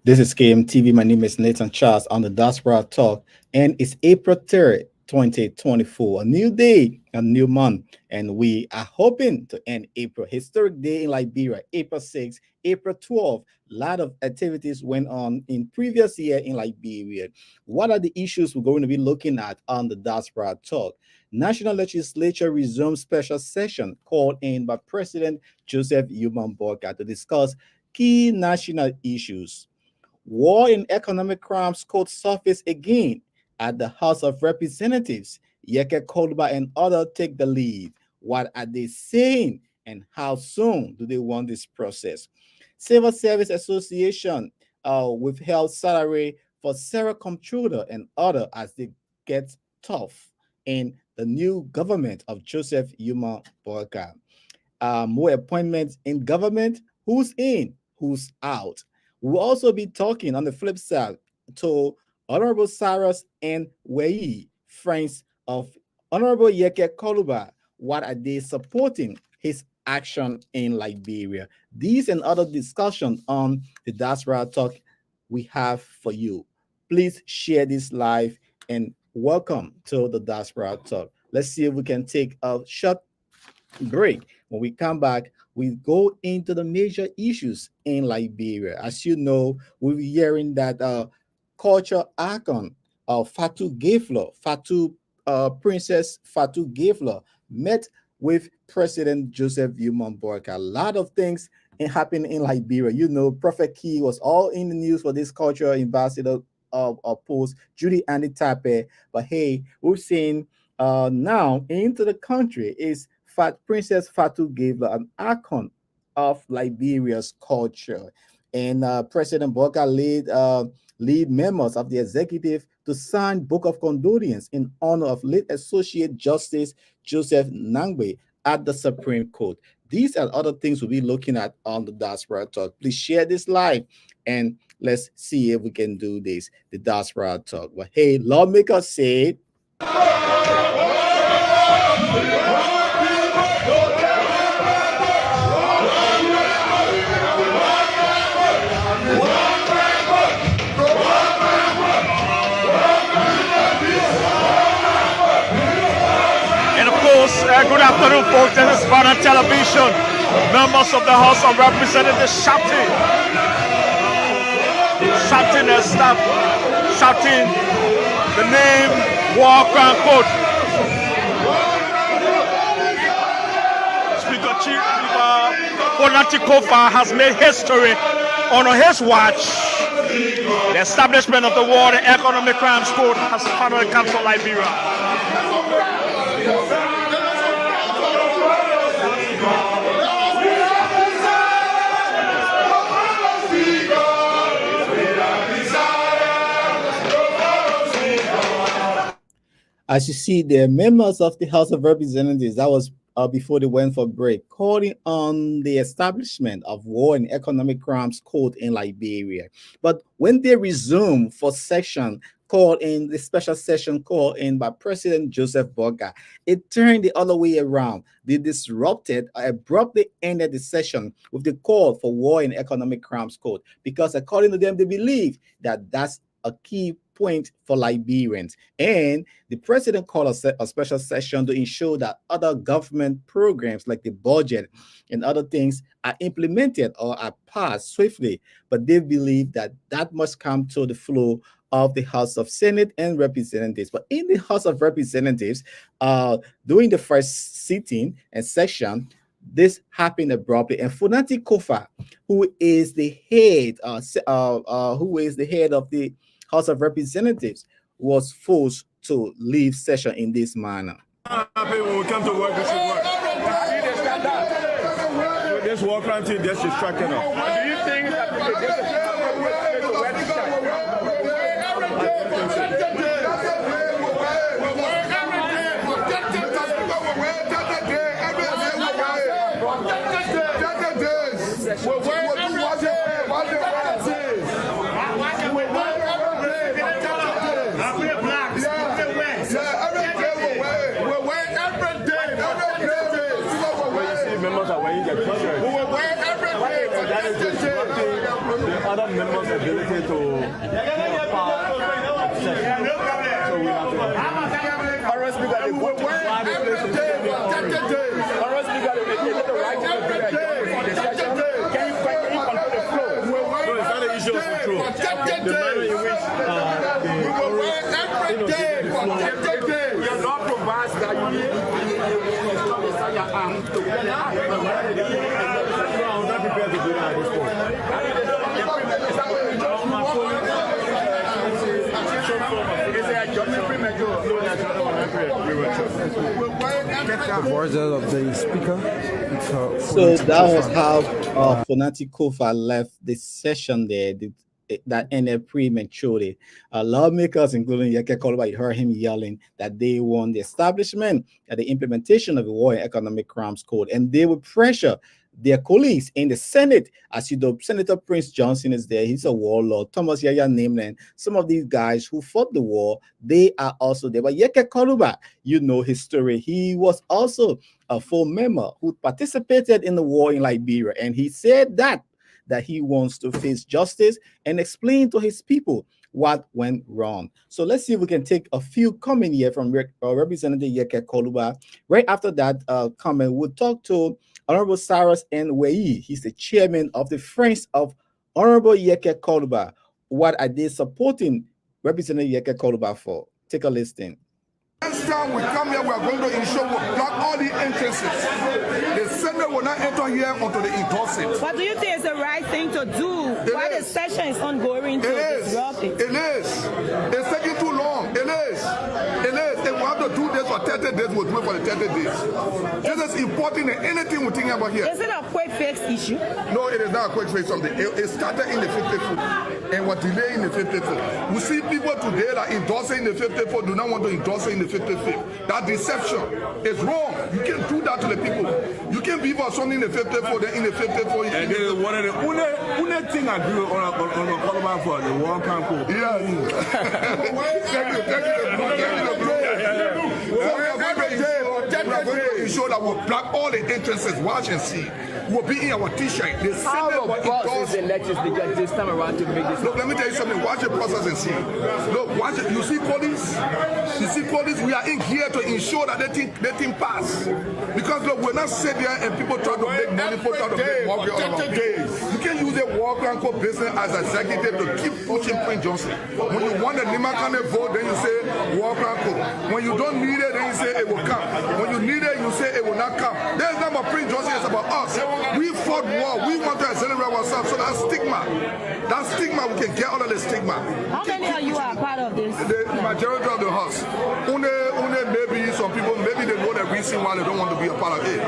This is KMTV. My name is Nathan Charles on the Diaspora Talk, and it's April 3rd, 2024. A new day, a new month, and we are hoping to end April. Historic day in Liberia, April 6th, April 12th. A lot of activities went on in previous year in Liberia. What are the issues we're going to be looking at on the Diaspora Talk? National Legislature resumes special session called in by President Joseph Yuman Boakai to discuss key national issues. War and economic crimes could surface again at the House of Representatives. Yeke Kolba and others take the lead. What are they saying and how soon do they want this process? Civil Service Association withheld salary for Sarah Computer and other as they get tough in the new government of Joseph Yuma Boakai. More appointments in government. Who's in? Who's out? We'll also be talking on the flip side to Honorable Cyrus and Wei, friends of Honorable Yeke Koluba. What are they supporting his action in Liberia? These and other discussions on the Diaspora Talk we have for you. Please share this live and welcome to the Diaspora Talk. Let's see if we can take a short break. When we come back, we go into the major issues in Liberia. As you know, we're hearing that culture icon Fatu Gayflor, Princess Fatu Gayflor, met with President Joseph Yuman Boakai. A lot of things happening in Liberia. You know, Prophet Key was all in the news for this culture ambassador post, Judy Andy Tape. But hey, we've seen now into the country is Princess Fatu Gayflor, an icon of Liberia's culture. And President Boakai lead members of the executive to sign Book of Condolence in honor of late Associate Justice Joseph Nangbe at the Supreme Court. These are other things we'll be looking at on the Diaspora Talk. Please share this live and let's see if we can do this, the Diaspora Talk. But hey, lawmakers said, good afternoon, folks. This is Banner Television. Members of the House of Representatives shouting the name War Crime Code. Speaker Chief Bonati Kofa has made history on his watch. The establishment of the War and Economic Crimes Code has finally come to Liberia. As you see, the members of the House of Representatives, that was before they went for break, calling on the establishment of War and Economic Crimes Code in Liberia. But when they resumed for session called in, the special session called in by President Joseph Boakai, it turned the other way around. They disrupted, abruptly ended the session with the call for War and Economic Crimes Code, because according to them, they believe that that's a key point for Liberians. And the president called a special session to ensure that other government programs like the budget and other things are implemented or are passed swiftly. But they believe that that must come to the floor of the House of Senate and Representatives. But in the House of Representatives, during the first sitting and session, this happened abruptly, and Funati Kofa, who is the head of the House of Representatives, was forced to leave session in this manner. When we come to work, this is work. This war crime team just distracted us. Do you think that other members' ability to power obsession. So we have to. Arrest me that they go to fly the place and arrest me that they get the right to do that job in the session. Can you control the flow? No, it's not an issue of control. The manner in which your law provides that you need to your arm to get it out. I'm not prepared to do that at this point. The voices of the speaker. So that was how Fonati Kofa left the session there. That ended prematurely. Lawmakers, including Yeke Koluba, you heard him yelling that they want the establishment and the implementation of the War and Economic Crimes Code, and they would pressure their colleagues in the Senate. As you know, Senator Prince Johnson is there. He's a warlord. Thomas Yaya Nameland. Some of these guys who fought the war, they are also there. But Yeke Koluba, you know his story. He was also a full member who participated in the war in Liberia, and he said that he wants to face justice and explain to his people what went wrong. So let's see if we can take a few comments here from Representative Yeke Koluba. Right after that comment, we'll talk to Honorable Cyrus N. Wei. He's the chairman of the Friends of Honorable Yeke Koluba. What are they supporting Representative Yeke Koluba for? Take a listen. Next time we come here, we are going to ensure we block all the entrances. The Senate will not enter here until they endorse it. What do you think is the right thing to do while the session is ongoing to disrupt it? It is. It's taking too long. It is. If we have to do this for 30 days, we'll do it for the 30 days. This is important than anything we're thinking about here. Is it a quick fix issue? No, it is not a quick fix something. It started in the 54 and we're delaying the 54. We see people today that endorsing the 54 do not want to endorse it in the 55th. That deception is wrong. You can't do that to the people. You can't be for something in the 54, then in the 54. And this is one of the only thing I do on the Koluba for the War Council. Yeah. Thank you. We are going to ensure that we'll block all the entrances. Watch and see. We'll be in our t-shirt. The How robust is the legislature this time around to make this? Look, let me tell you something. Watch the process and see. Look, watch it. You see police? We are in here to ensure that they think pass. Because look, we're not sitting there and people try to make money, people try to make money all of our days. You can't use a War Crime Code business as executive to keep pushing Prince Johnson. When you want the Lima County vote, then you say War Crime Code. When you don't need it, then you say it will come. When you need it, you say it will not come. There's not about Prince Johnson, it's about us. We fought war. We want to exonerate ourselves. So that stigma, we can get out of the stigma. How many of you are part of this? The majority of the house. Only maybe some people, maybe they know the reason why they don't want to be a part of it.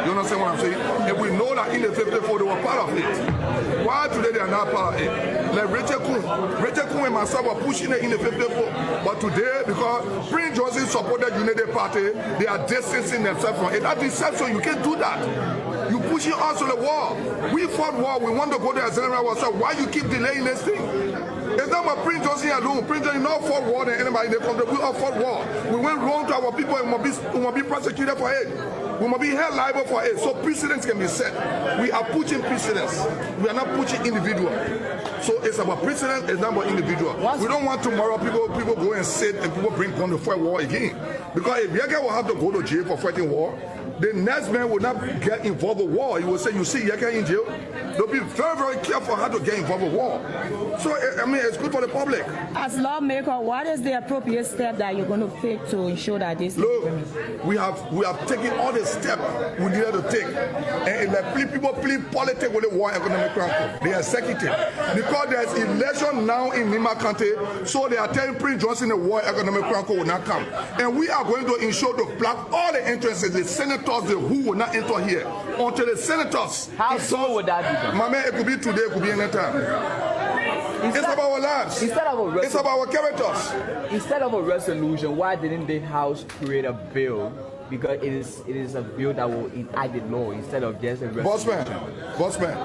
You understand what I'm saying? And we know that in the 54 they were part of it. Why today they are not part of it? Like Rachel Kuhn and myself were pushing it in the 54. But today, because Prince Johnson supported Unity Party, they are distancing themselves from it. That deception, you can't do that. You pushing us to the wall. We fought war. We want to go to exonerate ourselves. Why you keep delaying this thing? It's not about Prince Johnson alone. Prince Johnson not fought war than anybody in the country. We all fought war. We went wrong to our people and we must be prosecuted for it. We must be held liable for it. So precedents can be set. We are pushing precedents. We are not pushing individual. So it's about precedent, it's not about individual. We don't want tomorrow people go and sit and people bring gun to fight war again. Because if Yeke will have to go to jail for fighting war, the next man will not get involved with war. He will say, you see Yeke in jail? They'll be very, very careful how to get involved with war. So, I mean, it's good for the public. As lawmaker, what is the appropriate step that you're going to take to ensure that this Look, we have taken all the steps we needed to take. And like people play politics with the war economic crime, the executive. Because there's election now in Nima County, so they are telling Prince Johnson the war economic crime will not come. And we are going to ensure to block all the entrances, the senators, the who will not enter here. Until the senators. How soon would that be done? My man, it could be today, it could be any time. It's about our lives. It's about our characters. Instead of a resolution, why didn't the House create a bill? Because it is a bill that will enact the law instead of just a resolution. Bossman,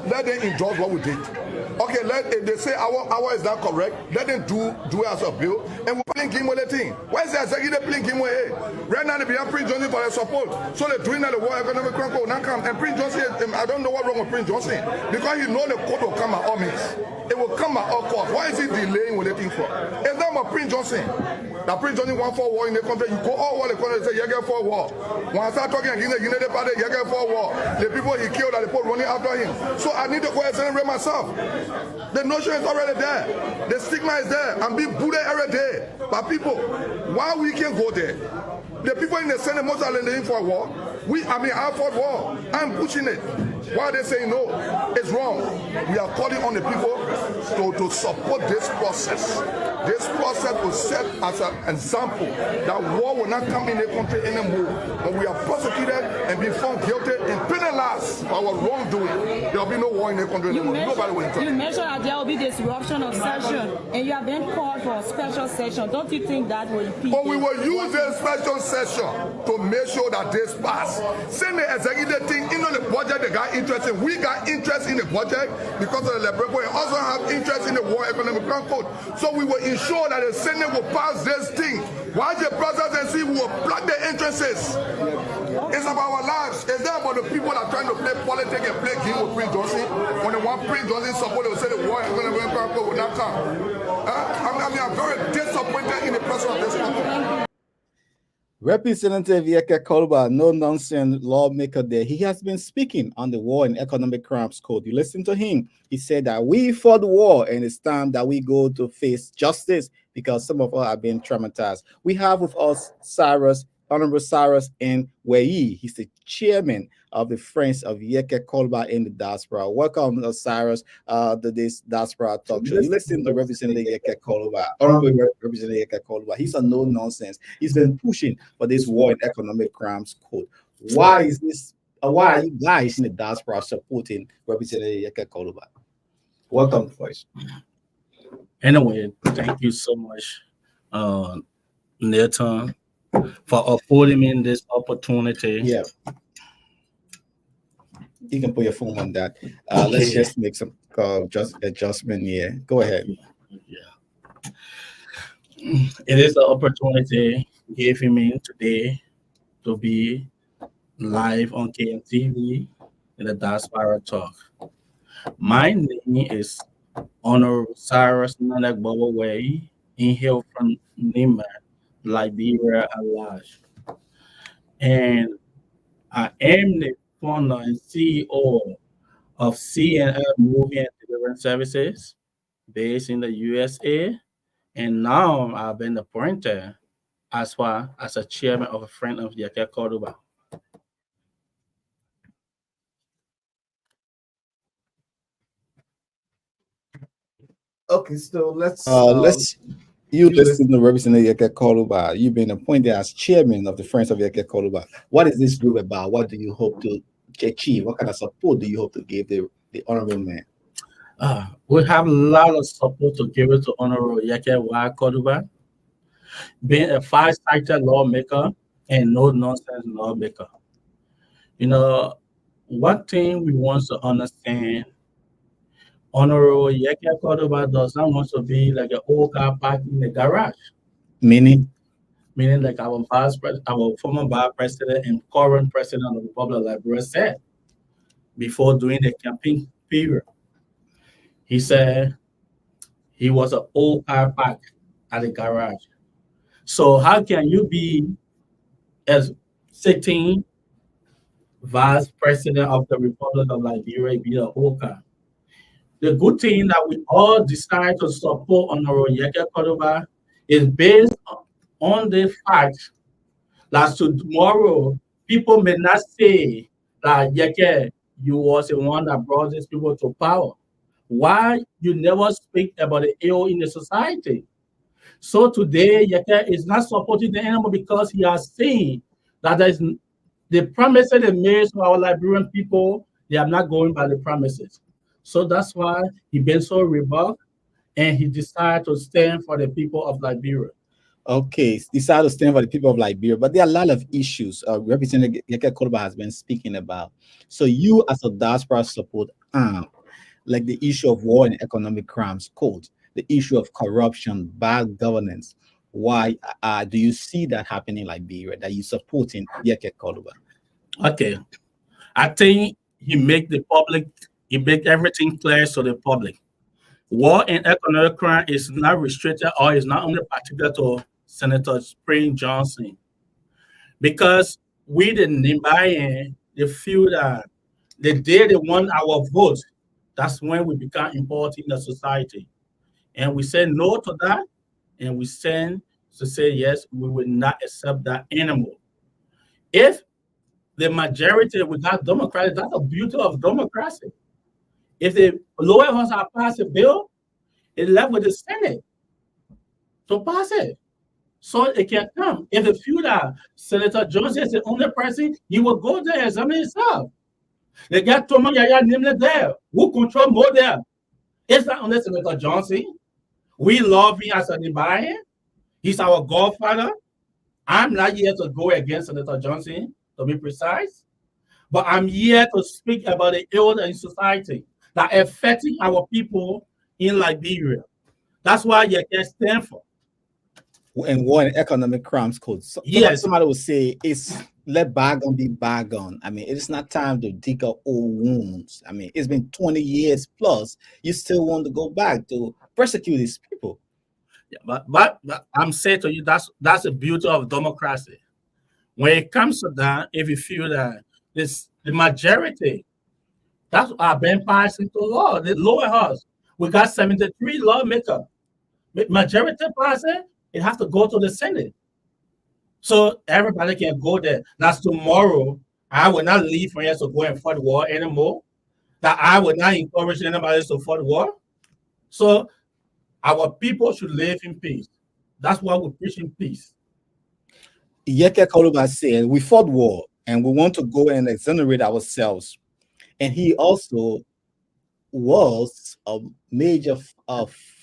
let them endorse what we did. Okay, if they say our is not correct, let them do it as a bill. and we're playing game with the thing. Why is the executive playing game with it? Right now, they be Prince Johnson for their support. So they're doing that the World Economic Code now come. And Prince Johnson, I don't know what's wrong with Prince Johnson because he know the code will come at all means. It will come at all costs. Why is he delaying with the thing for? It's not about Prince Johnson. That Prince Johnson want for war in the country. You go all over the country and say, you get for war. When I start talking again, the party, you get for war. The people he killed are the people running after him. So I need to go and celebrate myself. The notion is already there. The stigma is there. I'm being bullied every day by people. Why we can't go there? The people in the Senate most are lending for war. I fought war. I'm pushing it. Why are they saying no? It's wrong. We are calling on the people to support this process. This process will set as an example that war will not come in the country anymore. When we are prosecuted and be found guilty and penalized for our wrongdoing, there will be no war in the country anymore. Nobody will intervene. You mentioned that there will be disruption of session, and you have been called for a special session. Don't you think that will repeat? But we will use this special session to make sure that this pass. Send the executive thing, the budget they got interest in. We got interest in the budget because of the Liberal. We also have interest in the World Economic Code. So we will ensure that the Senate will pass this thing. While the presidency will block the entrances. It's about our lives. It's not about the people that are trying to play politics and play game with Prince Johnson. When they want Prince Johnson support, they will say the World Economic Code will not come. I'm very disappointed in the person of this country. Representative Yeke Koluba, no nonsense lawmaker there. He has been speaking on the War and Economic Crimes Code. You listen to him. He said that we fought the war and it's time that we go to face justice because some of us have been traumatized. We have with us Honorable Cyrus and Wei. He's the chairman of the Friends of Yeke Koluba in the diaspora. Welcome, Cyrus, to this Diaspora Talk show. You listen to Representative Yeke Koluba, Honorable Representative Yeke Koluba. He's a no-nonsense. He's been pushing for this War and Economic Crimes Code. Why is this? Why are you guys in the diaspora supporting Representative Yeke Koluba? Welcome, voice. Anyway, thank you so much, Nathan, for affording me this opportunity. Yeah. You can put your phone on that. Let's just make some adjustment here. Go ahead. Yeah. It is an opportunity given me today to be live on KMTV in the Diaspora Talk. My name is Honorable Cyrus Nanak Bobaway, in here from Lima, Liberia, at large. And I am the founder and CEO of CNL Movie and Delivery Services based in the USA. And now I've been appointed as well as a chairman of a Friend of Yeke Koluba. Okay, so let's you listen to Representative Yeke Koluba. You've been appointed as chairman of the Friends of Yeke Koluba. What is this group about? What do you hope to achieve? What kind of support do you hope to give the honorable man? We have a lot of support to give it to Honorable Yeke Koluba, being a five-sided lawmaker and no-nonsense lawmaker. You know, one thing we want to understand, Honorable Yeke Koluba does not want to be like an old car parked in the garage. Meaning like our former vice president and current president of the Republic of Liberia said before doing the campaign period. He said he was an old car park at the garage. So how can you be as sitting vice president of the Republic of Liberia be an old car? The good thing that we all decide to support Honorable Yeke Koluba is based on the fact that tomorrow people may not say that Yeke, you was the one that brought these people to power. Why you never speak about the ill in the society? So today, Yeke is not supporting the animal because he has seen that there is the promises they made to our Liberian people, they are not going by the promises. So that's why he been so rebuked and he decided to stand for the people of Liberia. Okay, decided to stand for the people of Liberia, but there are a lot of issues Representative Yeke Koluba has been speaking about. So you as a diaspora support like the issue of war and economic crimes code, the issue of corruption, bad governance. Why do you see that happening in Liberia, that you supporting Yeke Koluba? Okay, I think he make everything clear to the public. War and economic crime is not restricted or is not only particular to Senator Spring Johnson, because we the Nimbayan, they feel that the day they want our vote, that's when we become important in the society. And we say no to that, and we send to say yes, we will not accept that anymore. If the majority without democracy, that's the beauty of democracy. If the lower house have passed a bill, it left with the Senate to pass it. So it can come. If they feel that Senator Johnson is the only person, he will go there and examine himself. They got Thomas Yaya Nimle there. Who control more there? It's not only Senator Johnson. We love him as a Nimbayan. He's our godfather. I'm not here to go against Senator Johnson, to be precise, but I'm here to speak about the ill in society that are affecting our people in Liberia. That's why you can stand for. And war and economic crimes code. Yes. Somebody will say it's let bygone be bygone. I mean, it's not time to dig up old wounds. I mean, it's been 20 years plus. You still want to go back to persecute these people. Yeah, but I'm saying to you, that's the beauty of democracy. When it comes to that, if you feel that the majority, that's our been passed into law, the lower house. We got 73 lawmakers. Majority passing, it has to go to the Senate. So everybody can go there. That's tomorrow. I will not leave for here to go and fight war anymore. That I will not encourage anybody to fight war. So our people should live in peace. That's why we're preaching peace. Yeke Koluba said, we fought war and we want to go and exonerate ourselves. And he also was a major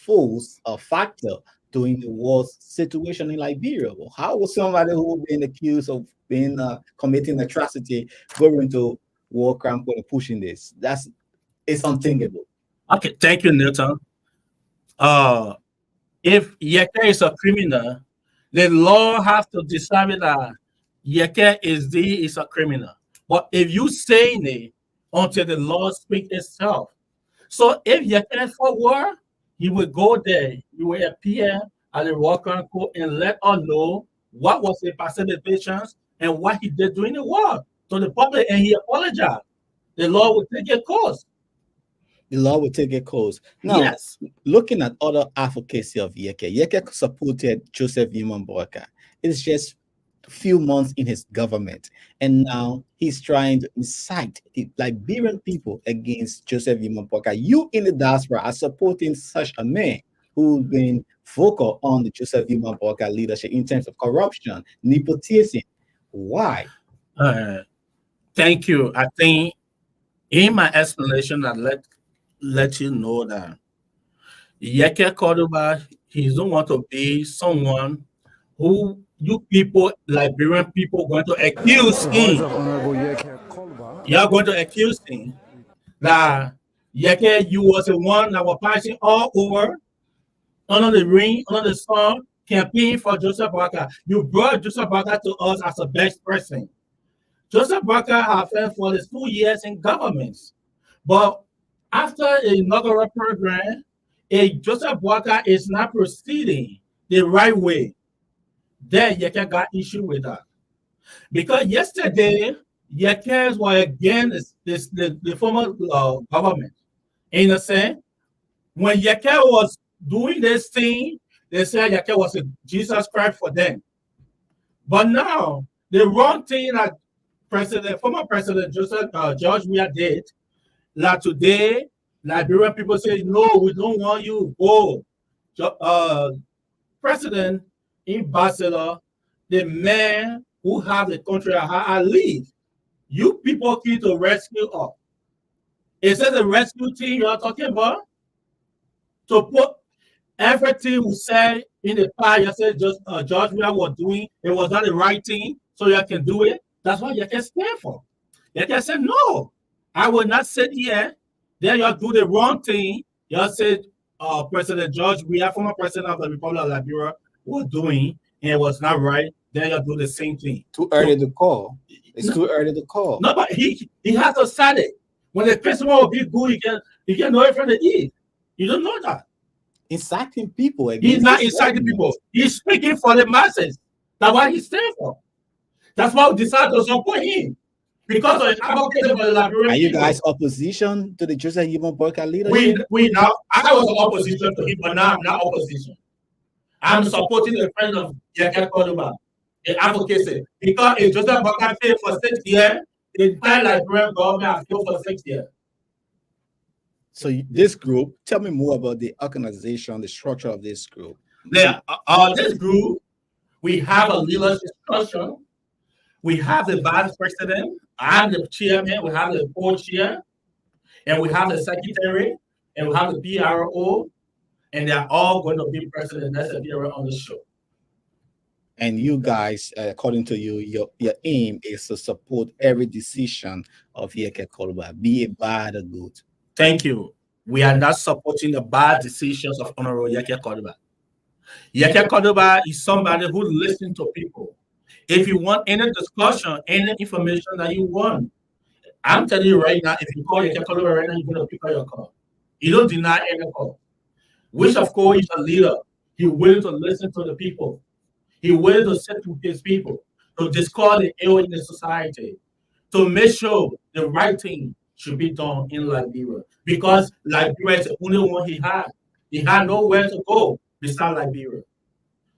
force, a factor during the war situation in Liberia. Well, how was somebody who been accused of being committing atrocity going to war crime and pushing this? It's unthinkable. Okay, thank you, Nathan. If Yeke is a criminal, the law has to decide that Yeke is a criminal. But if you say it until the law speaks itself, so if Yeke for war, he will go there, he will appear at the war crime court and let us know what was the participations and what he did during the war to the public, and he apologized. The law will take a course. The law will take a course. Now, yes. Looking at other advocacy of Yeke supported Joseph Boakai. It's just a few months in his government, and now he's trying to incite the Liberian people against Joseph Boakai. You in the diaspora are supporting such a man who's been vocal on the Joseph Boakai leadership in terms of corruption, nepotism. Why? Thank you. I think in my explanation, I let you know that Yeke Koluba, he don't want to be someone who you people, Liberian people, going to accuse him. You are going to accuse him that Yeke, you was the one that was passing all over under the ring, under the sun, campaign for Joseph Boakai. You brought Joseph Boakai to us as the best person. Joseph Boakai has spent for the 2 years in governments, but after the inaugural program, Joseph Boakai is not proceeding the right way. Then Yeke got issue with that. Because yesterday, Yeke was against the former government. In a sense, when Yeke was doing this thing, they said Yeke was a Jesus Christ for them. But now, the wrong thing that former President George Weah did, like today, Liberian people say, no, we don't want you. Go. President in Barcelona, the man who have the country at heart, leave. You people came to rescue us. Is that the rescue team you are talking about? To put everything we said in the past, you said George Weah was doing, it was not the right thing, so you can do it. That's what you can stand for. You can say, no, I will not sit here. Then you do the wrong thing. You said President George Weah, former president of the Republic of Liberia, was doing and it was not right, then you do the same thing. Too early to call. It's too early to call. No, but he has to start it. When the customer will be good, he can know it from the east. You don't know that. Inciting people. He's not inciting people. He's speaking for the masses. That's what he's there for. That's why we decided to support him. Because of advocacy for the Liberian Are you people. guys opposition to the Joseph Yvonne Boyka leadership? We now, I was in opposition to him, but now I'm not opposition. I'm supporting the president of Yeke Koduba, the advocacy. Because if Joseph Boyka failed for 6 years, the entire Liberian government has failed for 6 years. So this group, tell me more about the organization, the structure of this group. This group, we have a leadership structure. We have the vice president, I'm the chairman, we have the co-chair, and we have the secretary, and we have the PRO, and they're all going to be present and that's appearing on the show. And you guys, according to you, your aim is to support every decision of Yeke Koduba, be it bad or good. Thank you. We are not supporting the bad decisions of Honorable Yeke Koduba. Yeke Koduba is somebody who listens to people. If you want any discussion, any information that you want, I'm telling you right now, if you call Yeke Koduba right now, you're going to pick up your call. You don't deny any call. Which, of course, is a leader. He's willing to listen to the people. He's willing to sit with his people, to discuss the ill in the society, to make sure the right thing should be done in Liberia. Because Liberia is the only one he had. He had nowhere to go besides Liberia.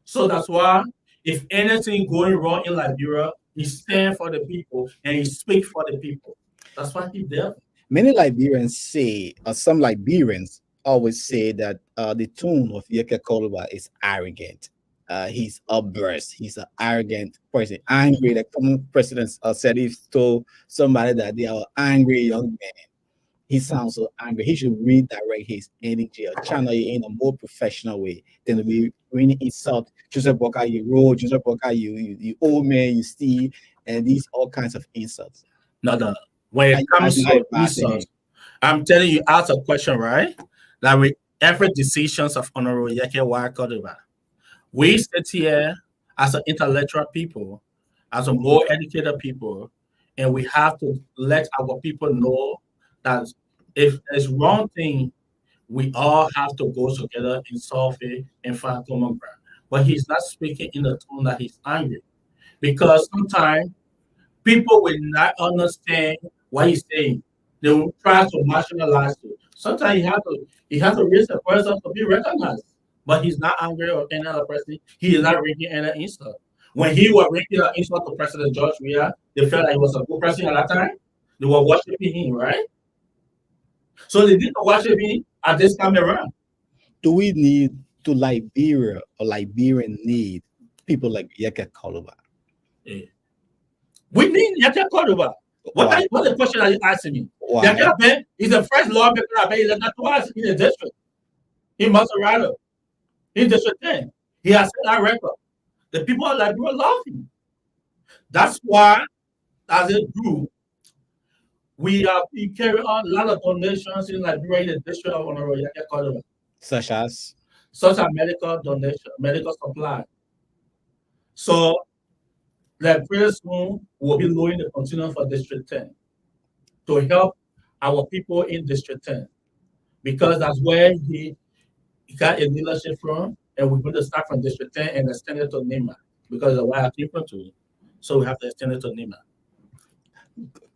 So that's why, if anything going wrong in Liberia, he stands for the people and he speaks for the people. That's what he did. Many Liberians say, or some Liberians always say that the tone of Yeke Koduba is arrogant. He's upburst. He's an arrogant person, angry. The common president said he told somebody that they are angry young man. He sounds so angry. He should redirect his energy or channel it in a more professional way than to be really insult Joseph Boyka, you roll, Joseph Boyka, you old man, you steal, and these all kinds of insults. No. When it comes to insults, I'm telling you, ask a question, right? That with every decisions of Honorable Yeke Koduba, we sit here as an intellectual people, as a more educated people, and we have to let our people know that if there's wrong thing, we all have to go together and solve it and find common ground. But he's not speaking in the tone that he's angry. Because sometimes people will not understand what he's saying. They will try to marginalize it. Sometimes he has to raise the person to be recognized. But he's not angry or any other person. He is not making any insult. When he was making an insult to President George Weah, they felt like he was a good person at that time. They were worshiping him, right? So they didn't worship him at this time around. Do we need to Liberia or Liberian need people like Yeke Koduba? Yeah. We need Yeke Koduba. What the question are you asking me? Yeke is the first lawmaker I've been elected twice in the district. In Maserati. In District 10. He has set that record. The people of Liberia love him. That's why, as a group, we carry on a lot of donations in Liberia in the district of Honorable Yeke Koduba. Such as medical donation, medical supply. So, very soon, we'll be lowering the container for District 10 to help our people in District 10. Because that's where he got a leadership from, and we're going to start from District 10 and extend it to Nima because of where I came from to. So we have to extend it to Nima.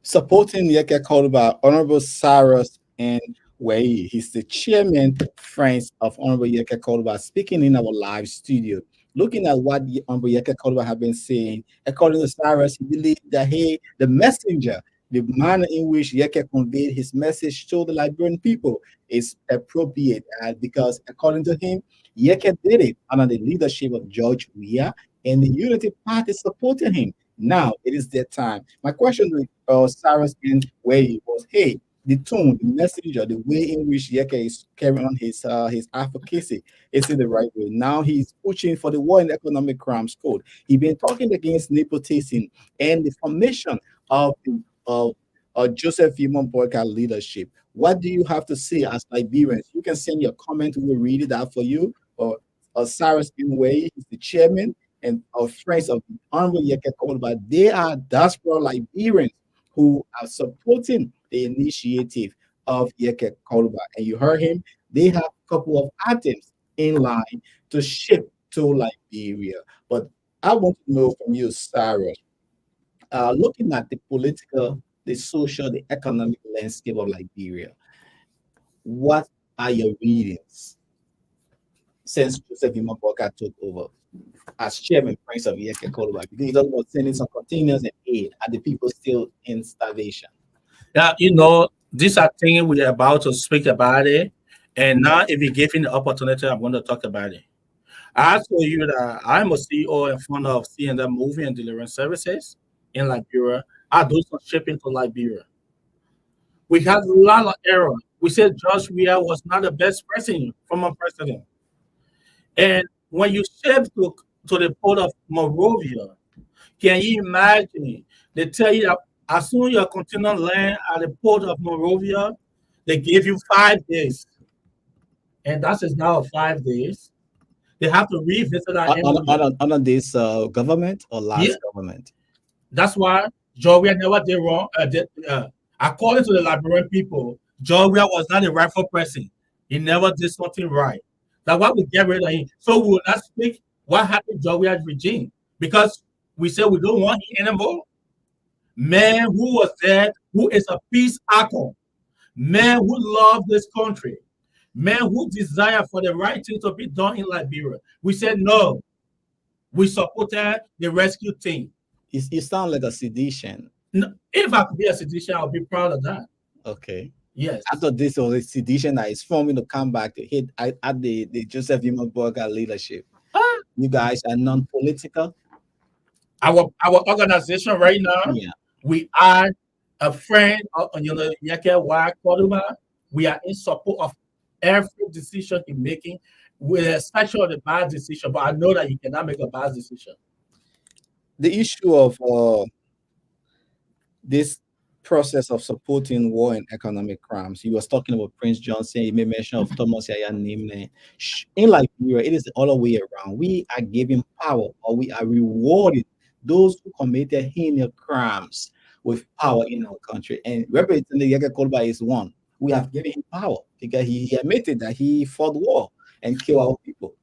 Supporting Yeke Koduba, Honorable Cyrus and Wei. He's the chairman, friends of Honorable Yeke Koduba, speaking in our live studio. Looking at what Honorable Yeke Koduba have been saying, according to Cyrus, he believed that the messenger, the manner in which Yeke conveyed his message to the Liberian people is appropriate because, according to him, Yeke did it under the leadership of George Weah, and the Unity Party supported him. Now it is their time. My question to Cyrus and Wei was, hey, the tone, the message, or the way in which Yeke is carrying on his advocacy is in the right way. Now he's pushing for the War and Economic Crimes Code. He's been talking against nepotism and the formation of Joseph Yvonne Boyka leadership. What do you have to say as Liberians? You can send your comment. We will read it out for you. Or Cyrus Inway is the chairman, and our friends of the Honorable Yeke Koluba, they are diaspora Liberians who are supporting the initiative of Yeke Koluba. And you heard him, they have a couple of items in line to ship to Liberia. But I want to know from you, Cyrus, looking at the political, the social, the economic landscape of Liberia, what are your readings since Joseph Imamboka took over as chairman, Prince of Yeke Koluba? Because he talked about sending some containers and aid. Are the people still in starvation? Yeah, these are things we are about to speak about it. And now, if you give me the opportunity, I'm going to talk about it. I told you that I'm a CEO and founder of C&M Moving and Delivering Services in Liberia. I do some shipping to Liberia. We had a lot of error. We said Josh Weah was not the best person, former president. And when you ship to the port of Monrovia, can you imagine? They tell you that as soon as your container land at the port of Monrovia, they give you 5 days. And that is now 5 days. They have to revisit that Under this government or last government? That's why Georgia never did wrong. According to the Liberian people, Georgia was not the rightful person. He never did something right. That's why we get rid of him. So we will not speak what happened to Georgia's regime because we said we don't want him anymore. Man who was there, who is a peace icon, man who loved this country, man who desire for the right thing to be done in Liberia. We said no. We supported the rescue team. You sound like a sedition. No, if I could be a sedition, I'll be proud of that. Okay. Yes. I thought this was a sedition that is forming to come back to hit at the Joseph Imamboka leadership. You guys are non-political. Our organization right now, we are a friend of Yeke Wa Koluba. We are in support of every decision he's making, with especially the bad decision. But I know that you cannot make a bad decision. The issue of this process of supporting war and economic crimes. You was talking about Prince Johnson. You made mention of Thomas Yaya Nimne. In Liberia, it is the other way around. We are giving power, or we are rewarding those who committed heinous crimes with power in our country. And Representative Yeke Koluba is one. We have given him power because he admitted that he fought war and killed our people.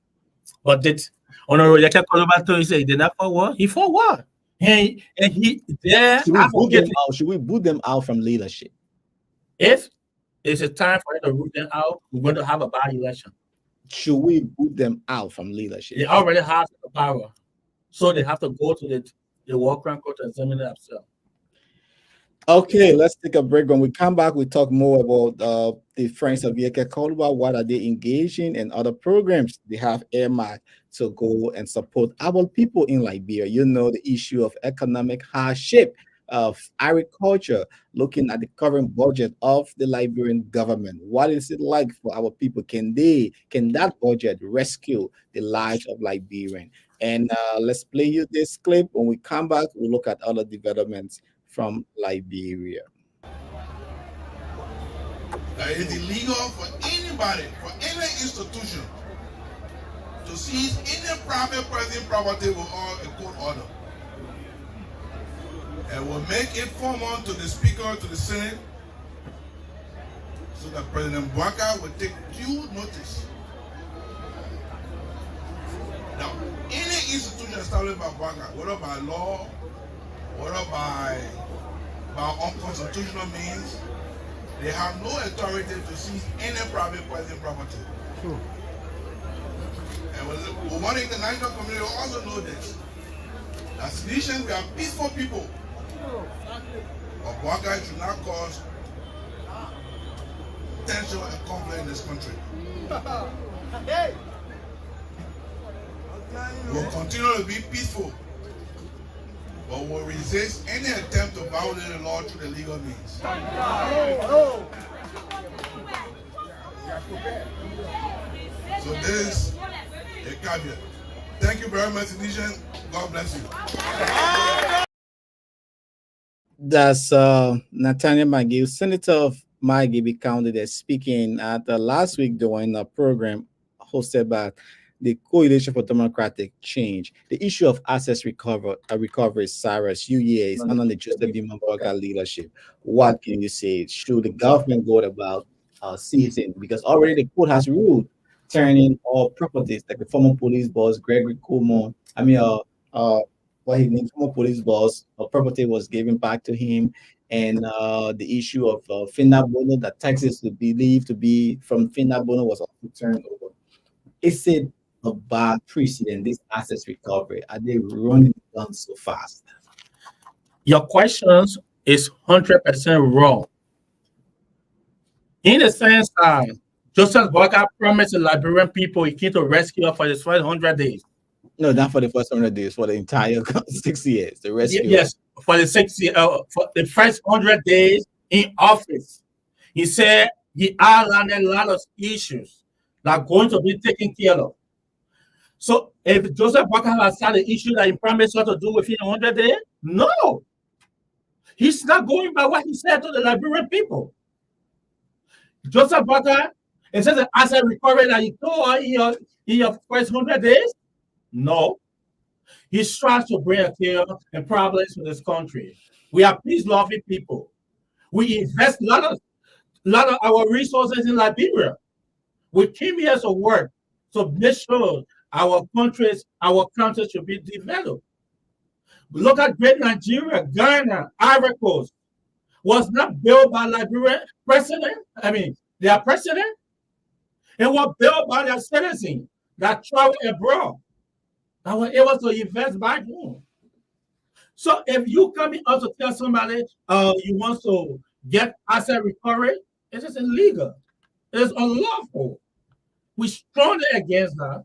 But did Honorable Yeke Koluba say he did not fight war? He fought war. And he there. Should we boot them out from leadership? If it's a time for them to root them out, we're going to have a bad election. Should we boot them out from leadership? They already have the power, so they have to go to the war crime court and examine themselves. Okay, let's take a break. When we come back, we talk more about the Friends of Yeke Koluba. What are they engaging and other programs they have earmarked to go and support our people in Liberia? You know, the issue of economic hardship, of agriculture, looking at the current budget of the Liberian government. What is it like for our people? Can that budget rescue the lives of Liberians? And let's play you this clip. When we come back, we'll look at other developments from Liberia. It is illegal for anybody, for any institution, to seize any private person property without a court order. And will make it formal to the Speaker, to the Senate, so that President Bwaka will take due notice. Now, any institution established by Bwaka, whether by law, whether by unconstitutional means, they have no authority to seize any private person property. Sure. And we want the international community to also know this. That Tunisians, we are peaceful people. But Bwaka should not cause tension and conflict in this country. We'll continue to be peaceful, but will resist any attempt to violate the law through the legal means. So this is a caveat. Thank you very much, Tunisian. God bless you. That's Nathaniel McGill, Senator of Margibi County, that's speaking at last week during a program hosted by the Coalition for Democratic Change, the issue of access recovery, Cyrus, few years under the Joseph B. Mumbaga leadership. What can you say? Should the government go about seizing? Because already the court has ruled turning all properties, like the former police boss Gregory Cuomo. What his name, former police boss, property was given back to him, and the issue of Fina Bono that taxes to believed to be from Fina Bono was also turned over. Is it a bad precedent, this assets recovery? Are they running the gun so fast? Your questions is 100% wrong. In the sense that Joseph Boakai promised the Liberian people he came to rescue us for the first 100 days. No, not for the first 100 days, for the entire 6 years. The rescue. Yes, for the 6 years, for the first 100 days in office. He said he outlined a lot of issues that are going to be taken care of. So if Joseph Boakai has started the issue that he promised us to do within 100 days, no. He's not going by what he said to the Liberian people. Joseph Boakai, it says the asset recovery that he told in your first 100 days. No. He tries to bring a chaos and problems to this country. We are peace-loving people. We invest a lot of our resources in Liberia. We came here to work to make sure our country should be developed. Look at great Nigeria, Ghana, Ivory Coast was not built by Liberian president. Their president. It was built by their citizens that travel abroad, that were able to invest back home. So if you come in to tell somebody you want to get asset recovery, it is illegal. It is unlawful. We strongly against that.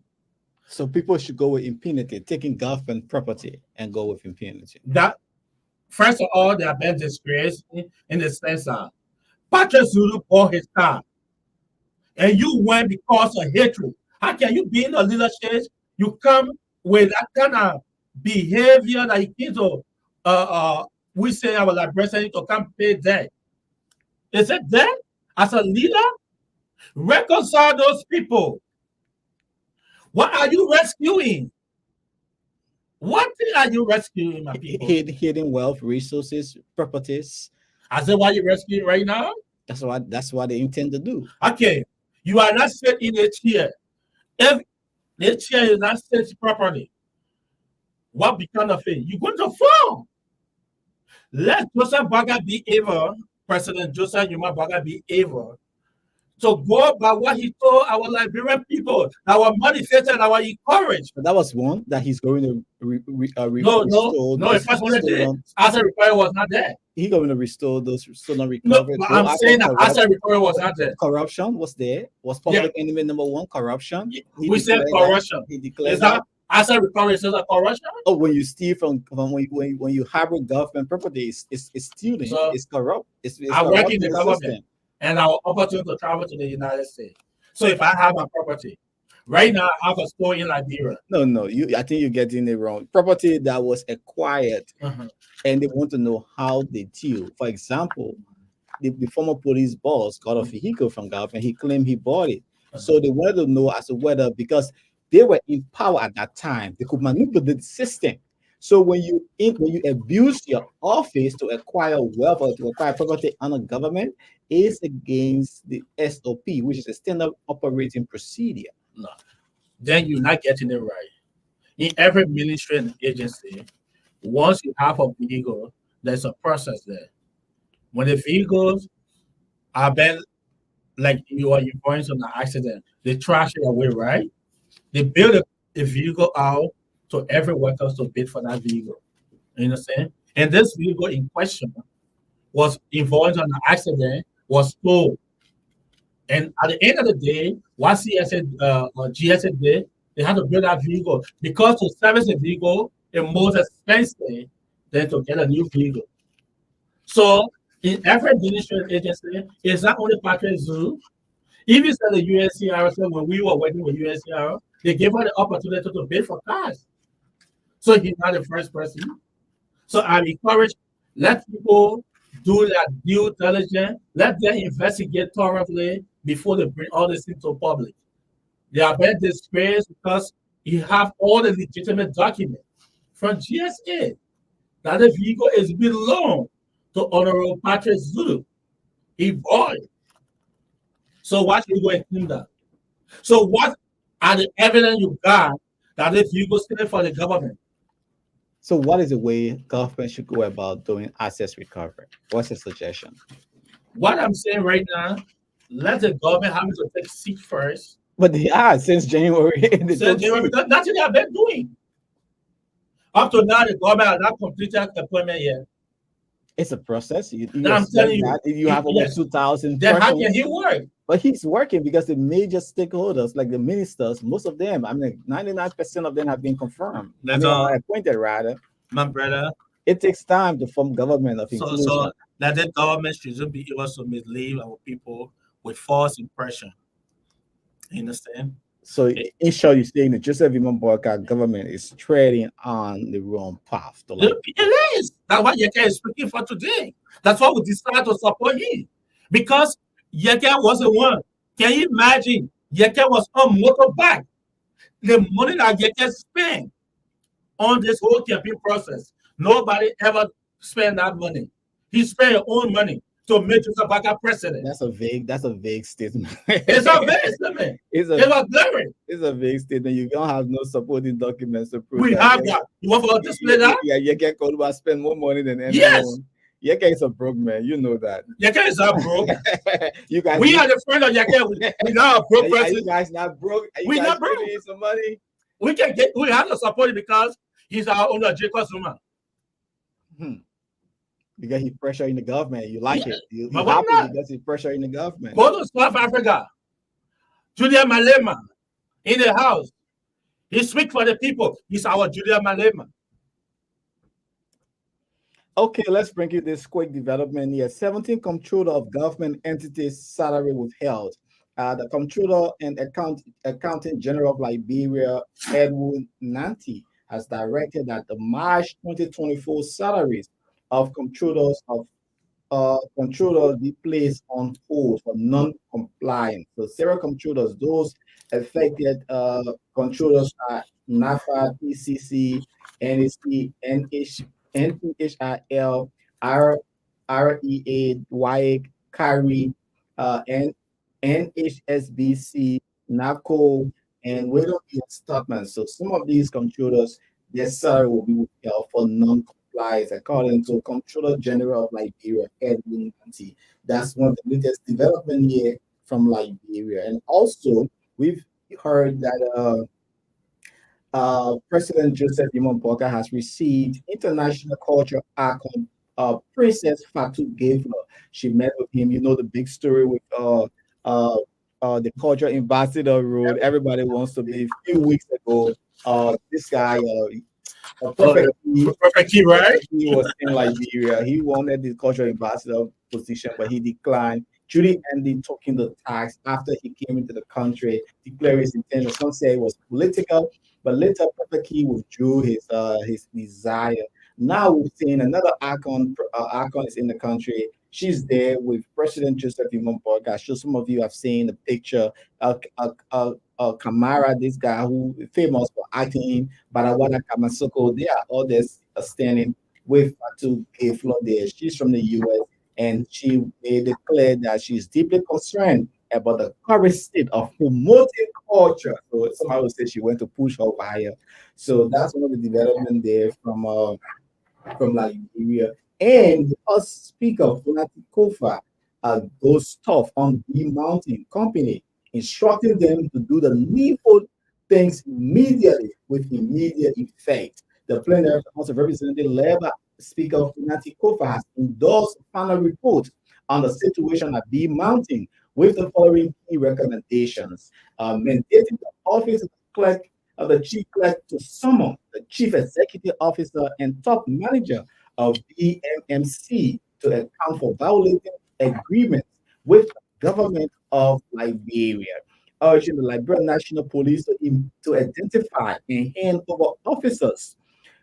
So people should go with impunity, taking government property and go with impunity. That, first of all, they have been disgraced in the sense that Patrick Zulu bought his car, and you went because of hatred. How can you be in a leadership? You come with that kind of behavior that he came to, we say our liberation to come pay debt. Is it debt? As a leader, reconcile those people. What are you rescuing? What are you rescuing, my people? Hidden wealth, resources, properties. Is that what you're rescuing right now? That's what they intend to do. Okay, you are not sitting in a chair. If the chair is not set properly, what become of it? You're going to fall. Let Joseph Boakai be able, President Joseph Yuma Boakai be able to go by what he told our Liberian people, our manifested, our encouraged. That was one that he's going to restore. No, the first 100 days, asset recovery was not there. He's going to restore those stolen recovery. No, I'm saying that asset recovery was not there. Corruption was there. Was public enemy number one corruption? We said corruption. He declared is that asset recovery is a corruption? Oh, when you steal from when you harbor government property, it's stealing. So it's corrupt. It's I work in the government. And our opportunity to travel to the United States. So if I have a property, right now I have a store in Liberia. No, I think you're getting it wrong. Property that was acquired, and they want to know how they deal. For example, the former police boss got a vehicle from government. He claimed he bought it. So they wanted to know as to whether, because they were in power at that time, they could manipulate the system. So when you abuse your office to acquire wealth or to acquire property under government, is against the SOP, which is a standard operating procedure. No, then you're not getting it right. In every ministry and agency, once you have a vehicle, there's a process there. When the vehicles are been, like you are involved in an accident, they trash it away, right? They build a vehicle out to every worker to bid for that vehicle. You understand? And this vehicle in question was involved in an accident, was stolen. And at the end of the day, what GSA did, they had to build that vehicle because to service a vehicle is more expensive than to get a new vehicle. So in every ministry agency, it's not only Patrick Zoo. Even at the USCR, so when we were working with USCR, they gave us the opportunity to bid for cars. So he's not the first person. So I encourage, let people do their due diligence, let them investigate thoroughly before they bring all this into public. They are being disgraced because you have all the legitimate documents from GSA that the vehicle is belong to Honorable Patrick Zulu. He bought it. So why should you go and claim that? So what are the evidence you got that the vehicle stealing for the government? So what is the way government should go about doing assets recovery? What's your suggestion? What I'm saying right now, let the government have to take seat first. But they are since January. Since January, because that's what they have been doing. Up to now, the government has not completed employment yet. It's a process. I'm telling you, that if you have over 2,000 then how can he work? But he's working because the major stakeholders, like the ministers, most of them, 99% of them have been confirmed. Appointed rather. My brother. It takes time to form government of inclusion. So that the government shouldn't be able to mislead our people with false impression. You understand? So in short, you're saying that Joseph Imamboka government is treading on the wrong path. It is. That's what Yeke is speaking for today. That's why we decided to support him. Because Yeke was the one. Can you imagine? Yeke was on motorbike. The money that Yeke spent on this whole campaign process, nobody ever spent that money. He spent his own money to make Joseph Baka president. That's a vague statement. It's a vague statement. It's a vague statement. You don't have no supporting documents to prove. We have that. You want to display that? Yeah, Yeke Koluba spend more money than anyone. Yes. Yeke is a broke man. You know that. Yeke is not broke. You guys. We are the friend of Yeke. We not a broke person. Are you guys not broke? We not broke. Need some money. We have to support him because he's our owner, Jacob Zuma. Because he's pressuring the government. You like it. You but why not? Because he's pressuring the government. Go to South Africa. Julia Malema in the house. He speaks for the people. He's our Julia Malema. Okay, let's bring you this quick development here. 17 comptroller of government entities salary withheld. The comptroller and accountant general of Liberia, Edwin Nanti, has directed that the March 2024 salaries of controllers be placed on hold for non-compliance. So several controllers, those affected controllers are NAFA, PCC, NSC, NPHIL, REA, WAEC, CARI, NHSBC, NACO, and Widow Stockman. So some of these controllers, their salary will be withheld for non-compliance, according to Comptroller General of Liberia, Edwin Nanti. That's one of the latest development here from Liberia. And also, we've heard that President Joseph Imamboka has received international culture icon Princess Fatou Gavler. She met with him. You know the big story with the culture ambassador road. Everybody wants to be. A few weeks ago, this guy, Perfect Key, right? He was in Liberia. He wanted the cultural ambassador position, but he declined. Judy ended talking the tax after he came into the country, declared his intention. Some say it was political, but later Perfect Key withdrew his desire. Now we've seen another icon is in the country. She's there with President Joseph Imamboka. I'm sure some of you have seen the picture. Kamara, this guy who is famous for acting, Barawada Kamasoko, they are all there standing with Fatou Gavler there. She's from the US, and she declared that she's deeply concerned about the current state of promoting culture. So somebody would say she went to push her wire. So that's one of the development there from Liberia. And the speaker Funati Kofa goes tough on the Mountain Company, instructing them to do the needful things immediately with immediate effect. The plenary House of Representatives Labour Speaker Funati Kofa has endorsed a final report on the situation at B Mountain with the following key recommendations: mandating the office of the clerk of the chief clerk to summon the chief executive officer and top manager of BMMC to account for violating agreements with the government of Liberia, urging the Liberian National Police to identify and hand over officers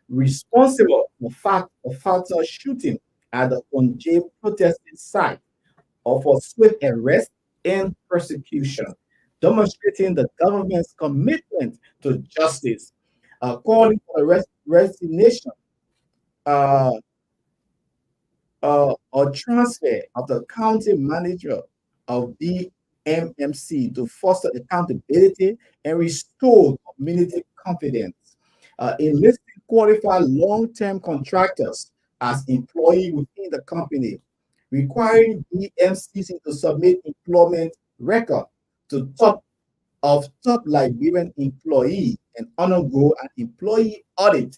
responsible for fatal shooting at the Onje protesting site, or for swift arrest and prosecution. demonstrating the government's commitment to justice, calling for the resignation uh, or transfer of the county manager of BMMC to foster accountability and restore community confidence. Enlisting qualified long-term contractors as employees within the company, requiring BMCC to submit employment record to top Liberian employee and undergo an employee audit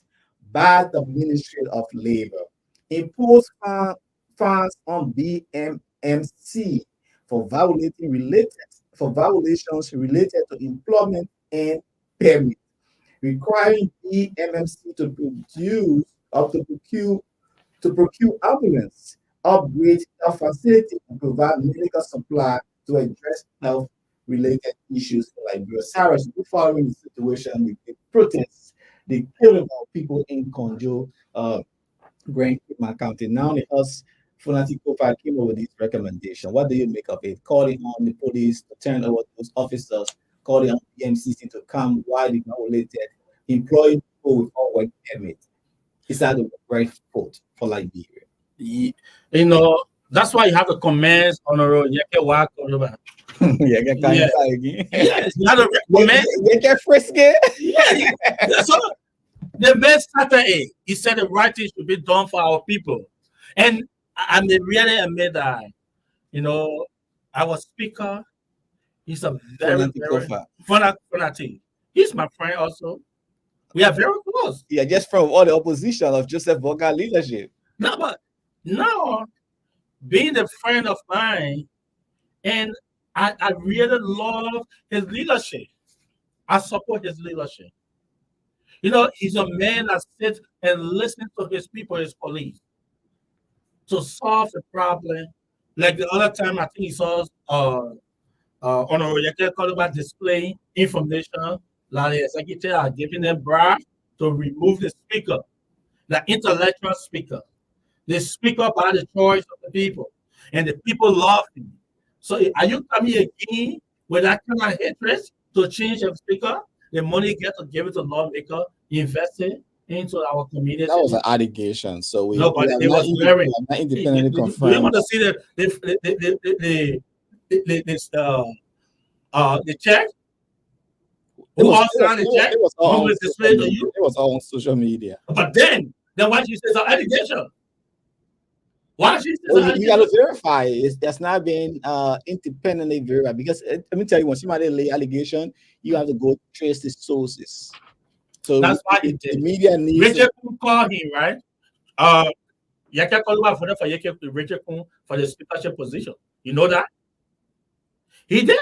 by the Ministry of Labor. Impose fines on BMMC for violations related to employment and permit, requiring BMMC to produce up to procure ambulance, upgrade health facility, and provide medical supply to address health-related issues in Liberia. Cyrus, following the situation with the protests, the killing of people in Conjo, Grand County. Now the us Funati Kofa came up with this recommendation. What do you make of it? Calling on the police to turn over those officers, calling on the MCC to come while the violated, employing people without work permit. Is that the right foot for Liberia? You know, that's why you have to commence on a road. You can walk on the back. Yeah, get kind of again. Yes, you have to commence. You get frisky. Yeah. So the best Saturday, he said the right thing should be done for our people. And I may really admit that, you know, our speaker, he's a very Funati. He's my friend also. We are very close. Yeah, just from all the opposition of Joseph Boga leadership. No, but now, being a friend of mine, and I really love his leadership. I support his leadership. You know, he's a man that sits and listens to his people, his police, to solve the problem. Like the other time, I think he saw Honorable Yeke Koluba display information, like the executive are giving them bribe to remove the speaker, the intellectual speaker, the speaker by the choice of the people, and the people love him. So are you coming again with that kind of interest to change the speaker? The money get to give it to lawmaker, invest it into our community. That was an allegation. So we no, but we it was very not independently confirmed. Do you want to see the check? Who all signed the check? It was all on displayed to you. It was all on social media. But then why she says an allegation? Why she says well, you got to verify it. That's not being independently verified because let me tell you, when somebody lay allegation, you have to go trace the sources. So that's why the media needs. Richard Kun called him, right? Yeke Koluba voted for Richard Kun for the speakership position. You know that? He did.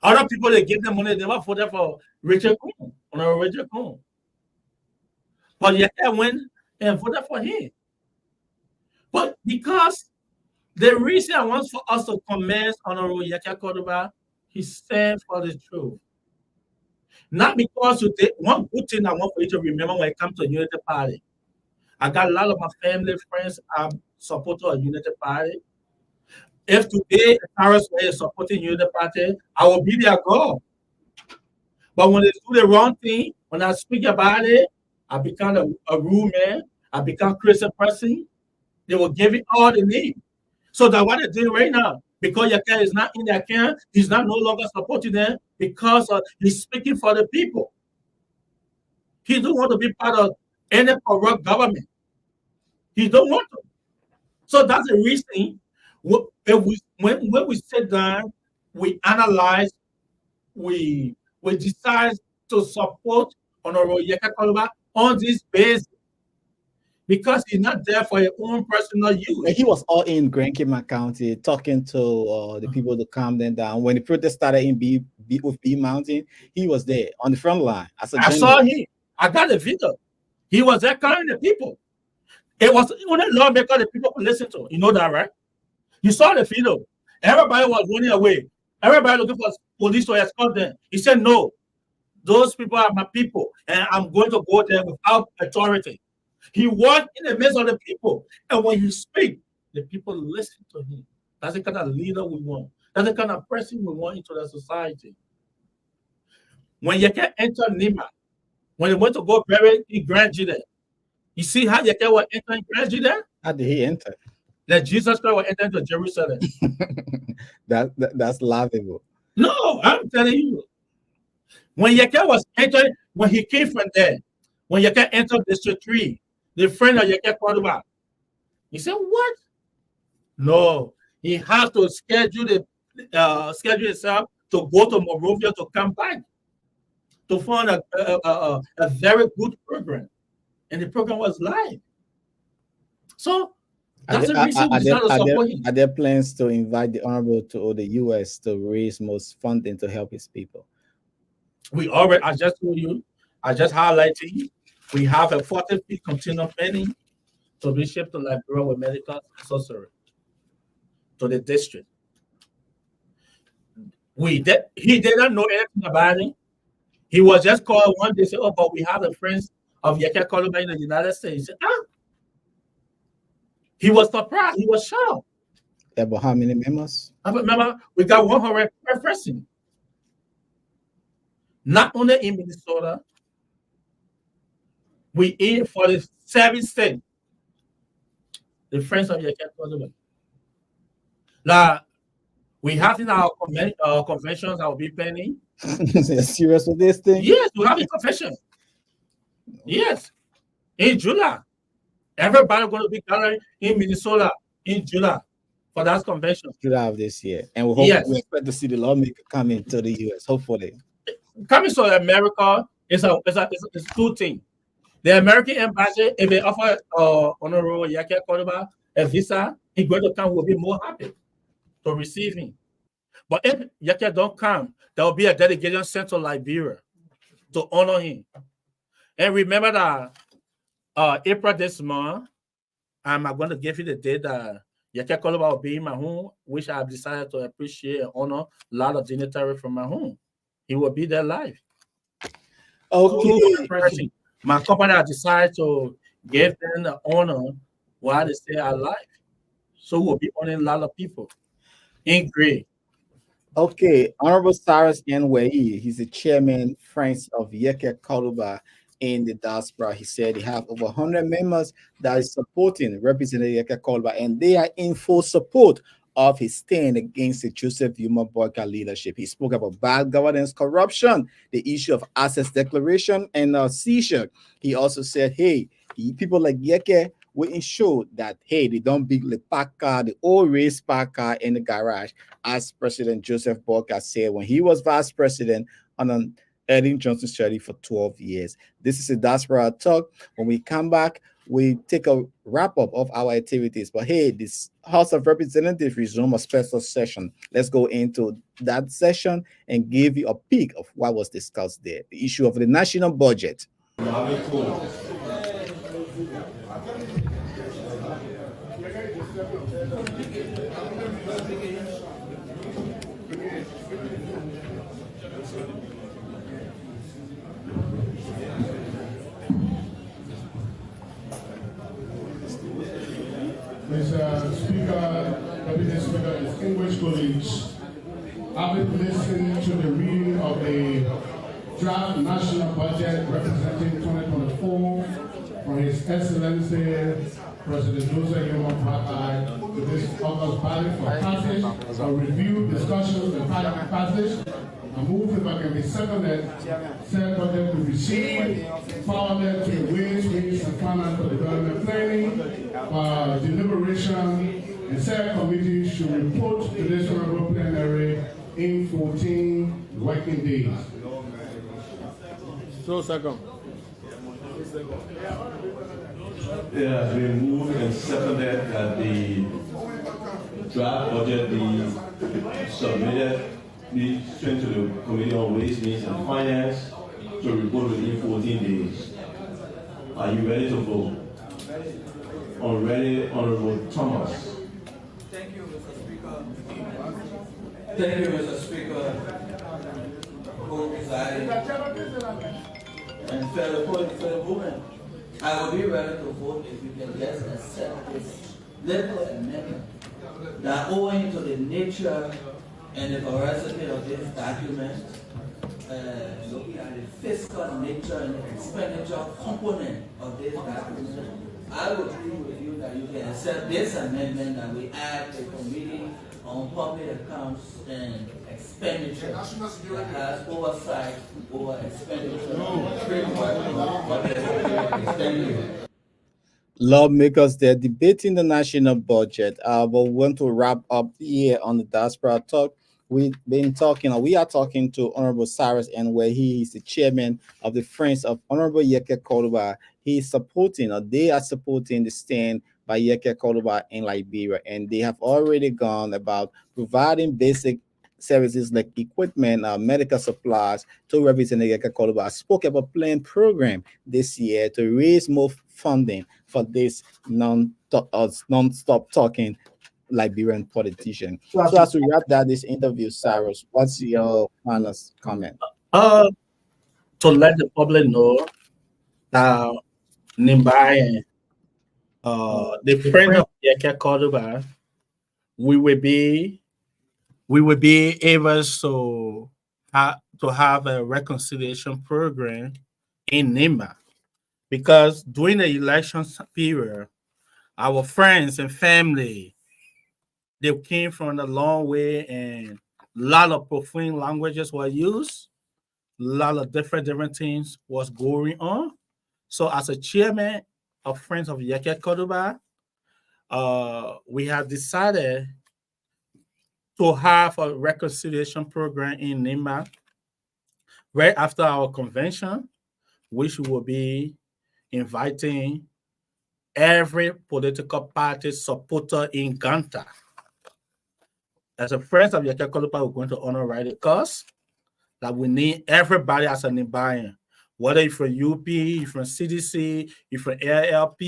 Other people they give them money, they never voted for Richard Kun, Richard Kun. But Yeke went and voted for him. But because the reason I want for us to commence on Yeke Koluba, he stand for the truth. Not because you did one good thing I want for you to remember when it comes to Unity Party. I got a lot of my family, friends are supporter of Unity Party. If today the Paris way is supporting Unity Party, I will be their God. But when they do the wrong thing, when I speak about it, I become a rude man, I become a Christian person, they will give it all they need. So that's what they're doing right now. Because Yeke is not in their camp, he's not no longer supporting them because he's speaking for the people. He don't want to be part of any corrupt government. He don't want to. So that's the reason when we sit down, we analyze, we decide to support Honorable Yeke Koluba on this basis. Because he's not there for his own personal use. And he was all in Grand County talking to the people to calm them down. When the protest started in B Mountain, he was there on the front line. I saw him. I got the video. He was there calling the people. It was only lawmaker the people could listen to. You know that, right? You saw the video. Everybody was running away. Everybody looking for police to escort them. He said, no, those people are my people, and I'm going to go there without authority. He walked in the midst of the people. And when he speaks, the people listen to him. That's the kind of leader we want. That's the kind of person we want into the society. When you can enter Nima, when he went to go bury his grandchildren, you see how you can enter his grandchildren? How did he enter? That Jesus Christ will enter into Jerusalem. That's laughable. No, I'm telling you. When Yeke was entering, when he came from there, when Yeke entered District 3, the friend of Yeke Kwaduba, he said, what? No, he has to schedule himself to go to Monrovia to come back to find a very good program. And the program was live. So that's the reason we decided to support him. Are there plans to invite the Honorable to the U.S. to raise most funding to help his people? We already, I just told you, I just highlighted you. We have a 40-feet container pending to be shipped to Liberia with medical sorcery to the district. He didn't know anything about it. He was just called one day, say, oh, but we have the friends of Yeke Koluba in the United States. He said, ah. He was surprised. He was shocked. About how many members? I remember we got 100 person. Not only in Minnesota, we aim for the 7 states. The friends of Yeke Koluba. Now, we have in our conventions that will be pending. You're serious with this thing? Yes, we have a convention. Yes, in July. Everybody going to be gathering in Minnesota in July for that convention. July of this year. And we hope we expect to see the lawmaker coming to the U.S., hopefully. Coming to America is two things. The American embassy, if they offer Honorable Yeke Koluba a visa, he's going to come, will be more happy to receive him. But if Yeke don't come, there will be a delegation sent to Liberia to honor him. And remember that April this month, I'm going to give you the date that Yeke Koluba will be in my home, which I've decided to appreciate and honor a lot of dignitaries from my home. He will be there live. Okay. My company has decided to give them the honor while they stay alive. So we'll be honoring a lot of people in gray. Okay, Honorable Cyrus Nwei, he's the chairman, Friends of Yeke Koluba in the diaspora. He said he have over 100 members that is supporting Representative Yeke Koluba, and they are in full support of his stand against the Joseph Yuma Boyka leadership. He spoke about bad governance, corruption, the issue of assets declaration, and seizure. He also said, hey, people like Yeke will ensure that, hey, they don't beat the park car, the old race park car in the garage, as President Joseph Boyka said when he was vice president on Ellen Johnson's study for 12 years. This is a Diaspora Talk. When we come back, we take a wrap up of our activities. But hey, this House of Representatives resume a special session. Let's go into that session and give you a peek of what was discussed there. The issue of the national budget. Mr. Speaker, Deputy Speaker, distinguished colleagues, having listened to the reading of the draft national budget representing 2024 from His Excellency President Joseph Yuma Boyka to this August ballot for passage, for review, discussion, and final passage. I move, if I can be seconded, said budget to receive, forwarded to the Ways, Means, and Financial Development Planning, deliberation, and said committee should report to this honorable plenary in 14 working days. So second. It has been moved and seconded that the draft budget be submitted, be sent to the Committee on Ways, Means, and Finance to report within 14 days. Are you ready to vote? Already, Honorable Thomas. Thank you, Mr. Speaker. Thank you, Mr. Speaker. Co-presiding and fellow women. I will be ready to vote if you can just accept this little amendment that owing to the nature And the veracity of this document, looking at the fiscal nature and the expenditure component of this document, I would agree with you that you can accept this amendment that we add a committee on public accounts and expenditure that has oversight over expenditure. Lawmakers, they're debating the national budget. But we want to wrap up here on the Diaspora Talk. We are talking to Honorable Cyrus, and where he is the chairman of the Friends of Honorable Yeke Koduba. He is supporting, or they are supporting the stand by Yeke Koduba in Liberia, and they have already gone about providing basic services like equipment, medical supplies to Representative Yeke Koduba. I spoke about planned program this year to raise more funding for this non-stop talking Liberian politician. So as we wrap that this interview, Cyrus, what's your final comment? To let the public know that Nimbai, the friend of Yeke Cordoba, we will be able to have a reconciliation program in Nimba, because during the election period, our friends and family, they came from a long way, and a lot of profane languages were used, a lot of different things was going on. So as a chairman of Friends of Yeke Koduba, we have decided to have a reconciliation program in Nimba right after our convention, which will be inviting every political party supporter in Ganta. As a Friends of Yeke Koduba, we're going to honor right the cause that we need everybody as an Nimbayan. Whether you're from UP, you're from CDC, you're from ALP,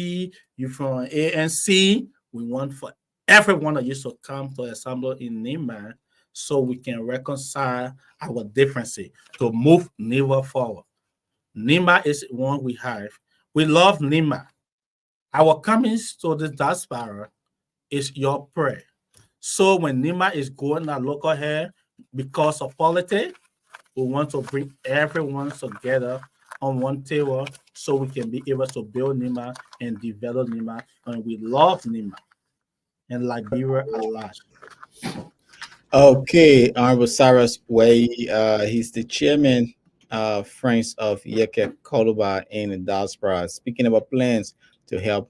you're from ANC, we want for every one of you to come to assemble in Nimba so we can reconcile our differences to move Nimba forward. Nimba is one we have. We love Nimba. Our comings to the diaspora is your prayer. So when Nimba is going at local here because of politics, we want to bring everyone together on one table so we can be able to build Nimba and develop Nimba. And we love Nimba and Liberia at large. Okay, Honorable Cyrus Way, he's the chairman of Friends of Yeke Koduba in the diaspora, speaking about plans to help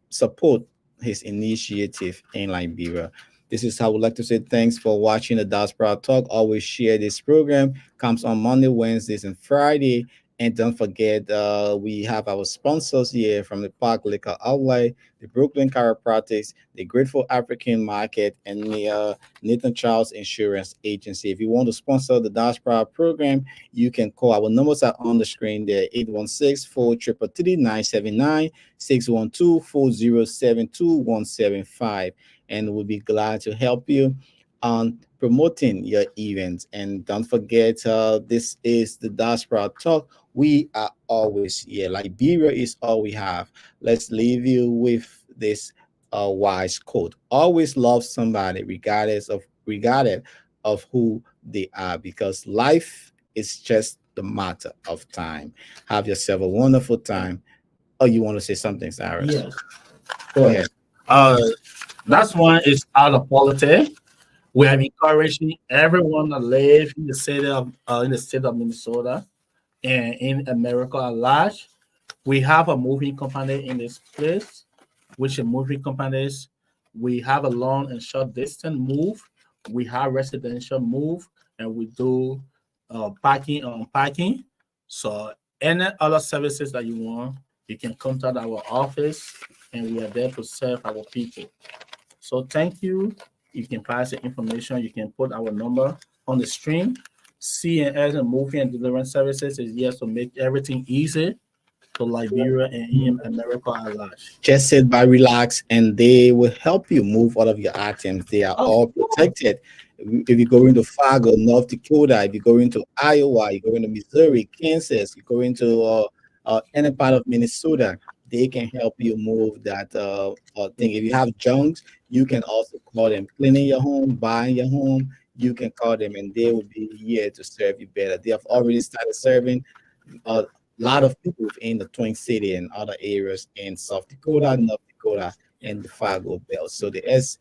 support his initiative in Liberia. This is how I would like to say thanks for watching the Diaspora Talk. Always share this program. Comes on Monday, Wednesdays, and Friday. And don't forget, we have our sponsors here from the Park Liquor Outlet, the Brooklyn Chiropractics, the Grateful African Market, and the Nathan Charles Insurance Agency. If you want to sponsor the Diaspora program, you can call. Our numbers are on the screen there: 816-433-979, 612-407-2175. And we'll be glad to help you on promoting your events. And don't forget, this is the Diaspora Talk. We are always here. Liberia is all we have. Let's leave you with this wise quote: always love somebody regardless of who they are, because life is just the matter of time. Have yourself a wonderful time. Oh, you want to say something, Cyrus? Yes. Go ahead. That's one is out of politics. We are encouraging everyone to live in the state of Minnesota and in America at large. We have a moving company in this place, which are moving companies. We have a long and short distance move. We have residential move, and we do parking and unpacking. So any other services that you want, you can contact our office, and we are there to serve our people. So thank you. You can pass the information. You can put our number on the screen. CNS and moving and deliverance services is here to make everything easy to Liberia and in America at large. Just sit back, relax, and they will help you move all of your items. They are all protected. If you go into Fargo, North Dakota, if you go into Iowa, you go into Missouri, Kansas, you go into any part of Minnesota, they can help you move that thing. If you have junks, you can also call them cleaning your home, buying your home. you can call them and they will be here to serve you better. They have already started serving a lot of people in the Twin City and other areas in South Dakota, North Dakota, and the Fargo Belt. So the CNS.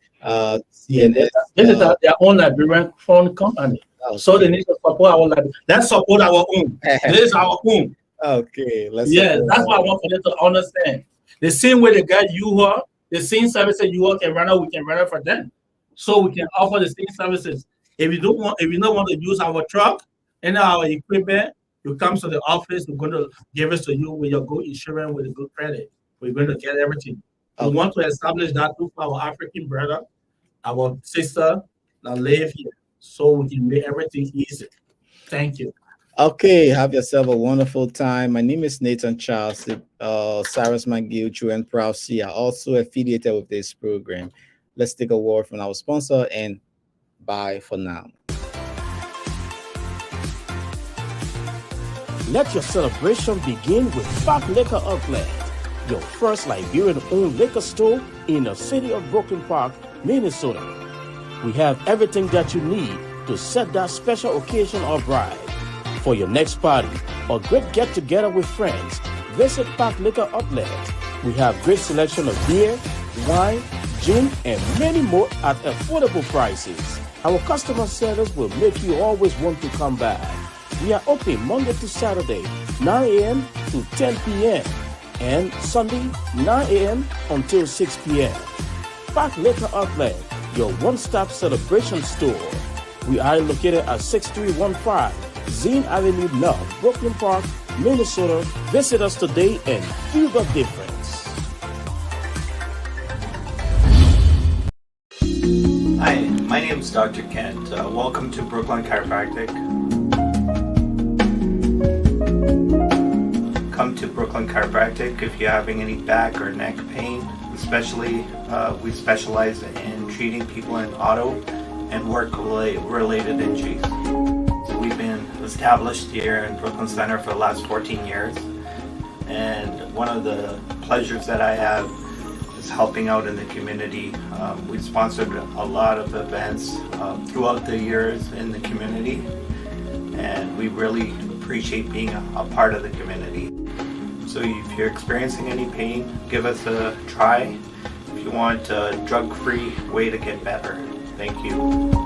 This is their own Liberian phone company. So they need to support our library. Let's support our own. This is our own. Okay, let's. Yeah, that's what I want for them to understand. The same way the guy you are, the same services you all can render, we can render for them. So we can offer the same services. If you don't want to use our truck and our equipment, you come to the office. We're going to give it to you with your good insurance, with a good credit. We're going to get everything. We want to establish that too for our African brother, our sister that live here, so we can make everything easy. Thank you. Okay, have yourself a wonderful time. My name is Nathan Charles. Cyrus McGill, True and Proud C are also affiliated with this program. Let's take a word from our sponsor and bye for now. Let your celebration begin with Park Liquor Outlet, your first Liberian-owned liquor store in the city of Brooklyn Park, Minnesota. We have everything that you need to set that special occasion or bride. For your next party or great get-together with friends, visit Park Liquor Outlet. We have great selection of beer, wine, gin, and many more at affordable prices. Our customer service will make you always want to come back. We are open Monday to Saturday, 9 a.m. to 10 p.m. and Sunday, 9 a.m. until 6 p.m. Park Liquor Outlet, your one-stop celebration store. We are located at 6315 Zine Avenue North, Brooklyn Park, Minnesota. Visit us today and feel the difference. Hi, my name is Dr. Kent. Welcome to Brooklyn Chiropractic. Come to Brooklyn Chiropractic if you're having any back or neck pain. Especially, we specialize in treating people in auto and work-related injuries. We've been established here in Brooklyn Center for the last 14 years, and one of the pleasures that I have is helping out in the community. We've sponsored a lot of events throughout the years in the community, and we really appreciate being a part of the community. So if you're experiencing any pain, give us a try if you want a drug-free way to get better. Thank you.